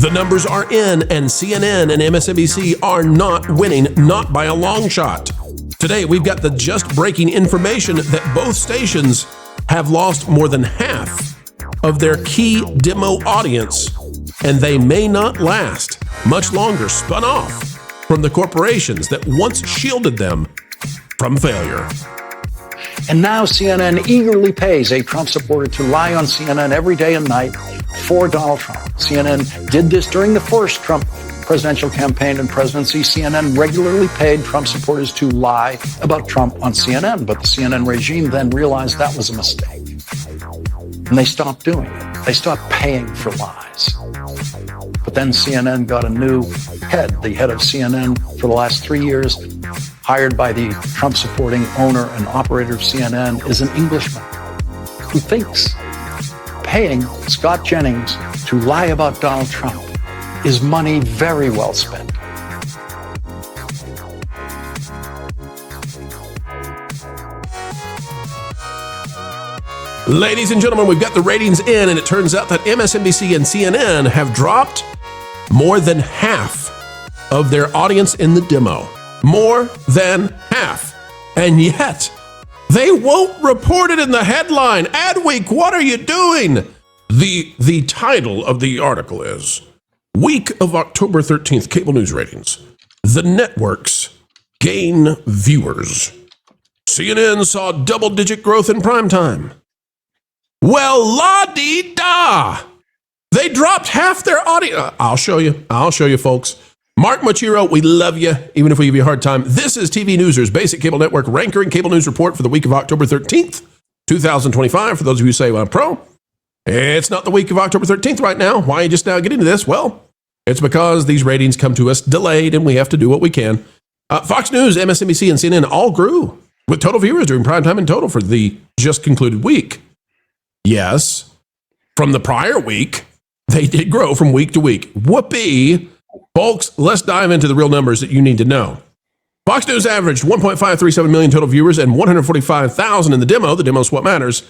The numbers are in, and CNN and MSNBC are not winning, not by a long shot. Today, we've got the just breaking information that both stations have lost more than half of their key demo audience, and they may not last much longer, spun off from the corporations that once shielded them from failure. And now CNN eagerly pays a Trump supporter to lie on CNN every day and night for Donald Trump. CNN did this during the first Trump presidential campaign and presidency. CNN regularly paid Trump supporters to lie about Trump on CNN, but the CNN regime then realized that was a mistake. And they stopped doing it. They stopped paying for lies. But then CNN got a new head. The head of CNN for the last 3 years, hired by the Trump-supporting owner and operator of CNN, is an Englishman who thinks paying Scott Jennings to lie about Donald Trump is money very well spent. Ladies and gentlemen, we've got the ratings in, and it turns out that MSNBC and CNN have dropped more than half of their audience in the demo. More than half. And yet, they won't report it in the headline. Adweek, what are you doing? The title of the article is Week of October 13th Cable News Ratings. The networks gain viewers. CNN saw double-digit growth in primetime. Well, la-dee-da! They dropped half their audience. I'll show you, folks. Mark Machiro, we love you, even if we give you a hard time. This is TV Newsers Basic Cable Network Ranker and Cable News Report for the week of October 13th, 2025. For those of you who say, well, pro, it's not the week of October 13th right now. Why are you just now getting to this? Well, it's because these ratings come to us delayed, and we have to do what we can. Fox News, MSNBC, and CNN all grew with total viewers during primetime in total for the just concluded week. Yes, from the prior week, they did grow from week to week. Whoopee. Folks, let's dive into the real numbers that you need to know. Fox News averaged 1.537 million total viewers and 145,000 in the demo. The demo is what matters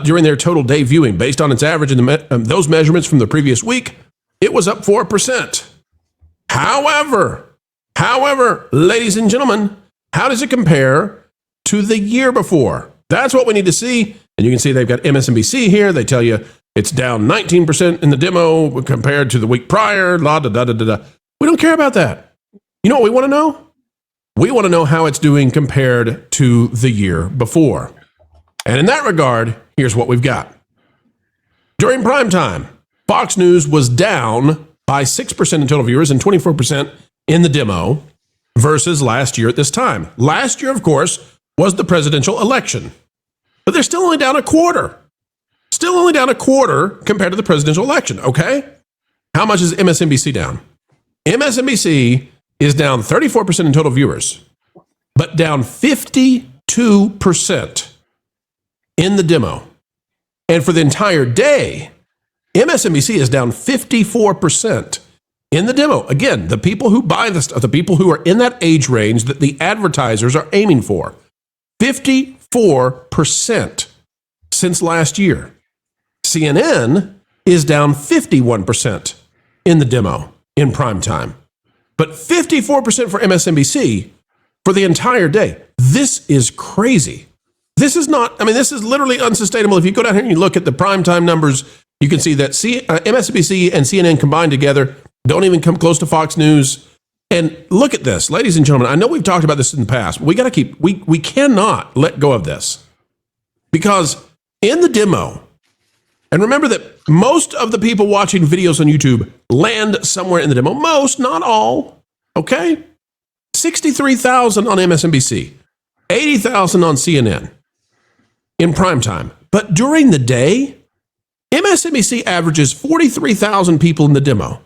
during their total day viewing. Based on its average in those measurements from the previous week, it was up 4%. However, ladies and gentlemen, how does it compare to the year before? That's what we need to see. And you can see they've got MSNBC here. They tell you it's down 19% in the demo compared to the week prior. La da da da da da. We don't care about that. You know what we want to know? We want to know how it's doing compared to the year before. And in that regard, here's what we've got. During prime time, Fox News was down by 6% in total viewers and 24% in the demo versus last year at this time. Last year, of course, was the presidential election. But they're still only down a quarter. Still only down a quarter compared to the presidential election, okay? How much is MSNBC down? MSNBC is down 34% in total viewers, but down 52% in the demo. And for the entire day, MSNBC is down 54% in the demo. Again, the people who buy this stuff, the people who are in that age range that the advertisers are aiming for, 54% since last year. CNN is down 51% in the demo in prime time, but 54% for MSNBC for the entire day. This is crazy. This is not, this is literally unsustainable. If you go down here and you look at the primetime numbers, you can see that MSNBC and CNN combined together don't even come close to Fox News. And look at this, ladies and gentlemen. I know we've talked about this in the past, but we cannot let go of this. Because in the demo, and remember that most of the people watching videos on YouTube land somewhere in the demo. Most, not all, okay? 63,000 on MSNBC, 80,000 on CNN in primetime. But during the day, MSNBC averages 43,000 people in the demo,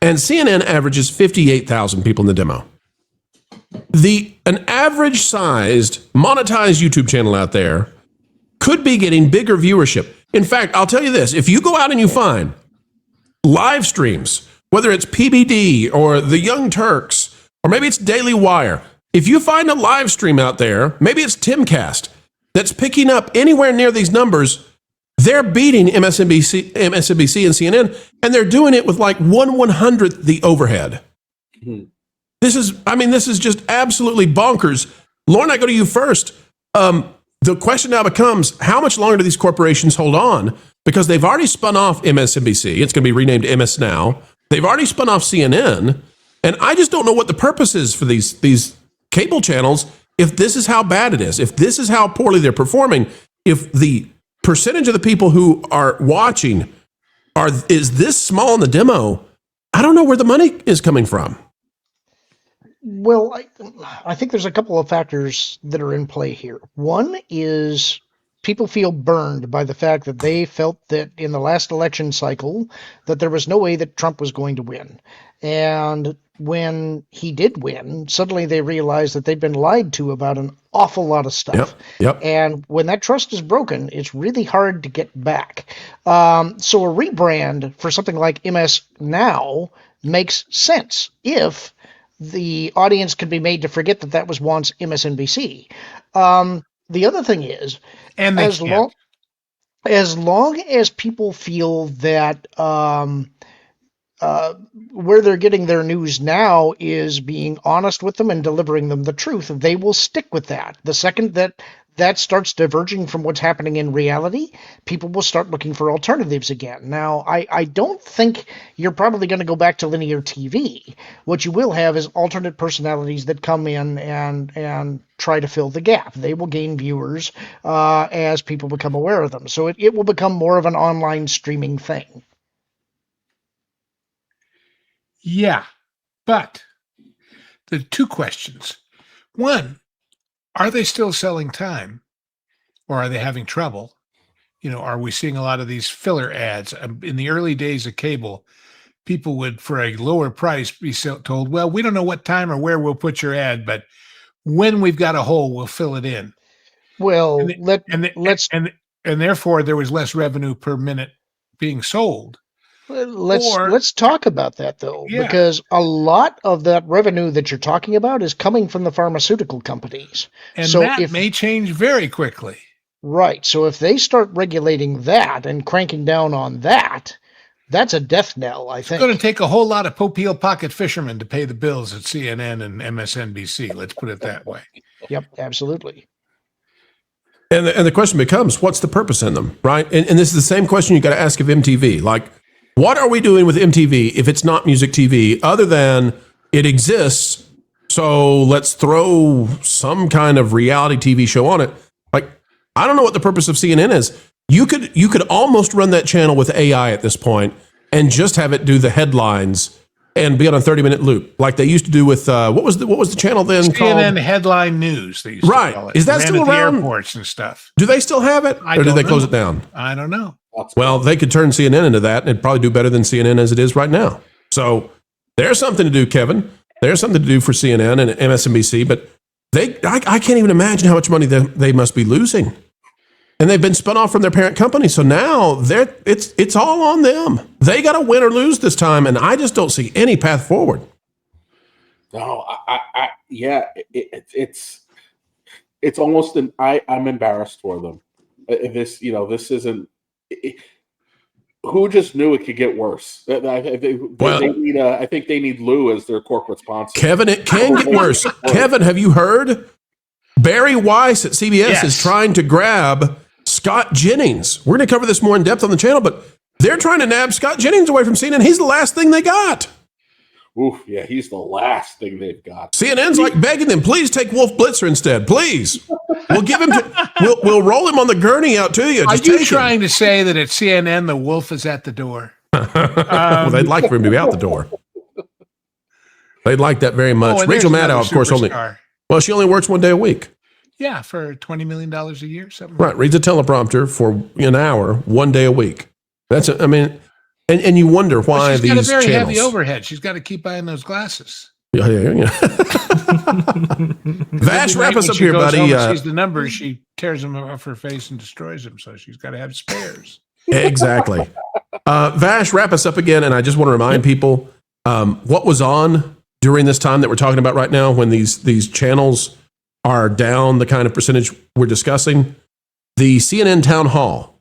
and CNN averages 58,000 people in the demo. An average-sized, monetized YouTube channel out there could be getting bigger viewership. In fact, I'll tell you this. If you go out and you find live streams, whether it's PBD or the Young Turks, or maybe it's Daily Wire, if you find a live stream out there, maybe it's Timcast, that's picking up anywhere near these numbers, They're beating MSNBC and CNN, and they're doing it with like 1/100th the overhead. Mm-hmm. This is just absolutely bonkers. Lauren, I go to you first. The question now becomes, how much longer do these corporations hold on? Because they've already spun off MSNBC. It's going to be renamed MS Now. They've already spun off CNN. And I just don't know what the purpose is for these cable channels if this is how bad it is, if this is how poorly they're performing, if the percentage of the people who are watching is this small in the demo. I don't know where the money is coming from. Well, I think there's a couple of factors that are in play here. One is people feel burned by the fact that they felt that in the last election cycle that there was no way that Trump was going to win. And when he did win, suddenly they realized that they'd been lied to about an awful lot of stuff. Yep. And when that trust is broken, it's really hard to get back. So a rebrand for something like MS Now makes sense if the audience can be made to forget that that was once MSNBC. The other thing is, and as long as people feel that where they're getting their news now is being honest with them and delivering them the truth, they will stick with that. The second that starts diverging from what's happening in reality, people will start looking for alternatives again. Now, I don't think you're probably going to go back to linear TV. What you will have is alternate personalities that come in and try to fill the gap. They will gain viewers as people become aware of them. So it will become more of an online streaming thing. Yeah, but the two questions. One, are they still selling time, or are they having trouble? Are we seeing a lot of these filler ads? In the early days of cable, people would, for a lower price, be told, well, we don't know what time or where we'll put your ad, but when we've got a hole, we'll fill it in. Well, and therefore there was less revenue per minute being sold. Let's talk about that, though, because a lot of that revenue that you're talking about is coming from the pharmaceutical companies. And so that may change very quickly. Right. So if they start regulating that and cranking down on that, that's a death knell, I think. It's going to take a whole lot of Popeil pocket fishermen to pay the bills at CNN and MSNBC. Let's put it that way. Yep, absolutely. And the question becomes, what's the purpose in them, right? And this is the same question you got to ask of MTV. Like, what are we doing with MTV if it's not music TV other than it exists? So let's throw some kind of reality TV show on it. Like, I don't know what the purpose of CNN is. You could almost run that channel with AI at this point and just have it do the headlines and be on a 30-minute loop like they used to do with what was the channel then CNN called? CNN Headline News. They used to call it. Is that still around? Airports and stuff. Do they still have it, or did they close it down? I don't know. Well, they could turn CNN into that, and it'd probably do better than CNN as it is right now. So there's something to do, Kevin. There's something to do for CNN and MSNBC, but I can't even imagine how much money they must be losing. And they've been spun off from their parent company, so now it's all on them. They got to win or lose this time, and I just don't see any path forward. No, it's almost I'm embarrassed for them. This isn't. Who just knew it could get worse? I think they need Lou as their corporate sponsor. Kevin, it can get worse. Kevin, have you heard? Barry Weiss at CBS is trying to grab Scott Jennings. We're going to cover this more in depth on the channel, but they're trying to nab Scott Jennings away from CNN. He's the last thing they got. Oof, yeah, he's the last thing they've got. CNN's like begging them, please take Wolf Blitzer instead, please. We'll give him we'll roll him on the gurney out to you. Are you trying to say that at CNN the wolf is at the door? Well, they'd like for him to be out the door. They'd like that very much. Rachel Maddow, of course, she only works 1 day a week. Yeah, for $20 million a year, something. Right, reads a teleprompter for an hour, 1 day a week. And you wonder why these channels. She's got a very heavy overhead. She's got to keep buying those glasses. Yeah. Vash, wrap us up here, buddy. She sees the numbers, she tears them off her face and destroys them, so she's got to have spares. Exactly. Vash, wrap us up again, and I just want to remind people what was on during this time that we're talking about right now when these channels are down the kind of percentage we're discussing. The CNN town hall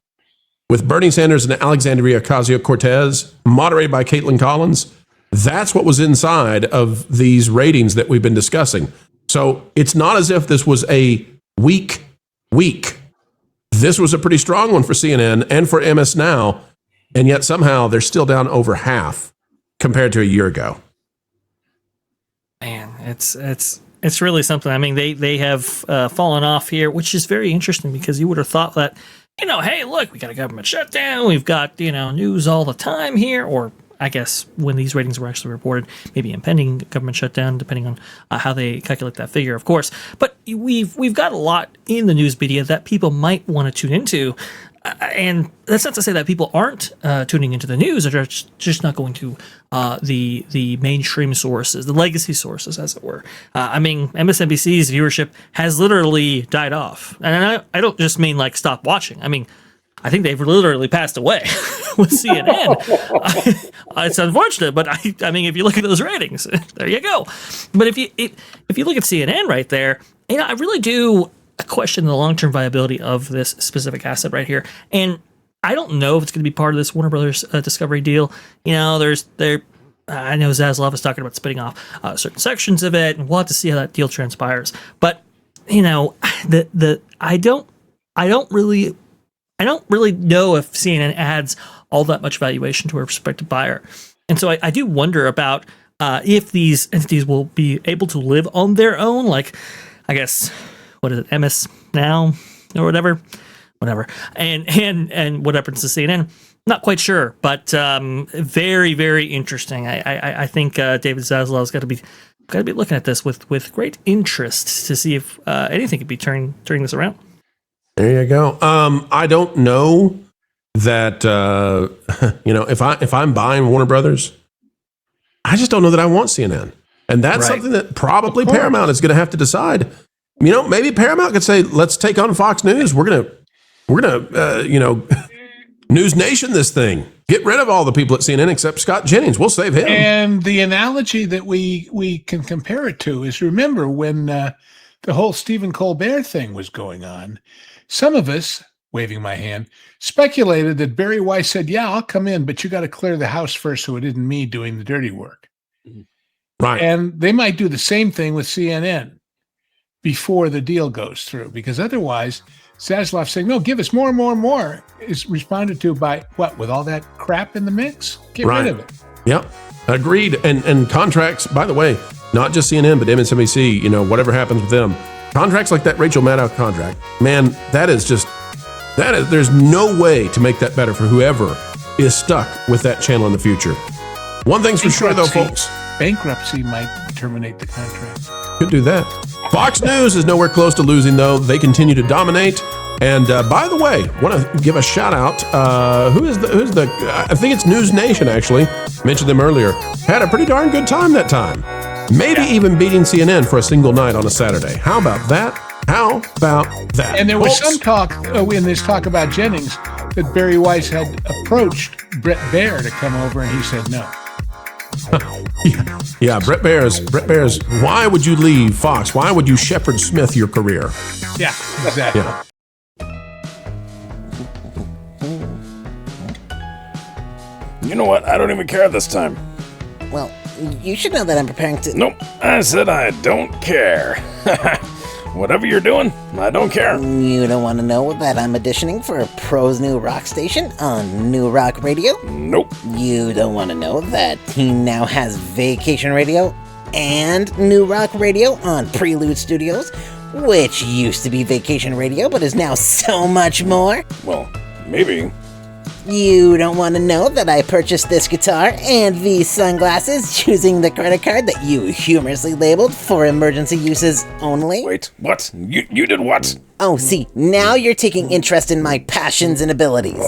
with Bernie Sanders and Alexandria Ocasio-Cortez, moderated by Caitlin Collins. That's what was inside of these ratings that we've been discussing. So it's not as if this was a weak week. This was a pretty strong one for CNN and for MS Now, and yet somehow they're still down over half compared to a year ago. Man, it's really something. I mean, they have fallen off here, which is very interesting because you would have thought that, hey, look, we got a government shutdown. We've got, news all the time here, or I guess when these ratings were actually reported, maybe impending government shutdown, depending on how they calculate that figure, of course. But we've got a lot in the news media that people might want to tune into. And that's not to say that people aren't tuning into the news, or just not going to the mainstream sources, the legacy sources, as it were. I mean, MSNBC's viewership has literally died off. And I don't just mean like stop watching. I mean, I think they've literally passed away with CNN. It's unfortunate, but I mean, if you look at those ratings, there you go. But if you look at CNN right there, I really do question the long-term viability of this specific asset right here. And I don't know if it's going to be part of this Warner Brothers Discovery deal. I know Zaslav is talking about spinning off certain sections of it, and we'll have to see how that deal transpires. But I don't really know if CNN adds all that much valuation to a prospective buyer. And so I do wonder about if these entities will be able to live on their own, like, I guess, what is it, MS Now or whatever, and what happens to CNN? Not quite sure, but very, very interesting. I think David Zaslav's got to be looking at this with great interest to see if anything could be turning this around. There you go. I don't know that if I'm buying Warner Brothers, I just don't know that I want CNN, and that's something that probably Paramount is going to have to decide. Maybe Paramount could say, let's take on Fox News. We're gonna News Nation this thing. Get rid of all the people at CNN except Scott Jennings. We'll save him. And the analogy that we can compare it to is, remember when the whole Stephen Colbert thing was going on, some of us, waving my hand, speculated that Barry Weiss said, yeah, I'll come in, but you got to clear the house first so it isn't me doing the dirty work. Right. And they might do the same thing with CNN before the deal goes through, because otherwise Zaslav saying, no, give us more and more and more is responded to by what? With all that crap in the mix? Get rid of it. Yep. Agreed. And contracts, by the way, not just CNN, but MSNBC, whatever happens with them, contracts like that Rachel Maddow contract, man, there's no way to make that better for whoever is stuck with that channel in the future. One thing's for sure, though, folks. Bankruptcy might terminate the contract. Could do that. Fox News is nowhere close to losing, though. They continue to dominate. And by the way, want to give a shout out. Who's the? I think it's News Nation. Actually, mentioned them earlier. Had a pretty darn good time that time. Maybe even beating CNN for a single night on a Saturday. How about that? How about that? And there was some talk in this talk about Jennings that Barry Weiss had approached Brett Baer to come over, and he said no. Yeah, Brett Baer's. Why would you leave Fox? Why would you Shepard Smith your career? Yeah, exactly. Yeah. You know what? I don't even care this time. Well, you should know that I'm preparing to... Nope, I said I don't care. Whatever you're doing, I don't care. You don't want to know that I'm auditioning for a Pro's new rock station on New Rock Radio? Nope. You don't want to know that he now has Vacation Radio and New Rock Radio on Prelude Studios, which used to be Vacation Radio, but is now so much more? Well, maybe. You don't want to know that I purchased this guitar and these sunglasses using the credit card that you humorously labeled for emergency uses only? Wait, what? You did what? Oh, see, now you're taking interest in my passions and abilities.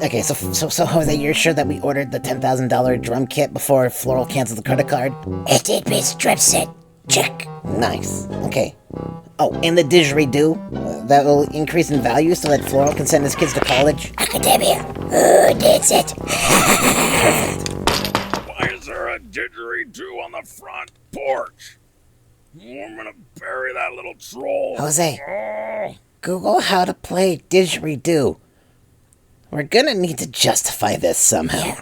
Okay, so Jose, you're sure that we ordered the $10,000 drum kit before Floral canceled the credit card? It did, Miss Dripset. Check. Nice. Okay. Oh, and the didgeridoo? That will increase in value so that Floral can send his kids to college? Academia. Oh, that's it. Why is there a didgeridoo on the front porch? I'm gonna bury that little troll. Jose, Oh. Google how to play didgeridoo. We're gonna need to justify this somehow.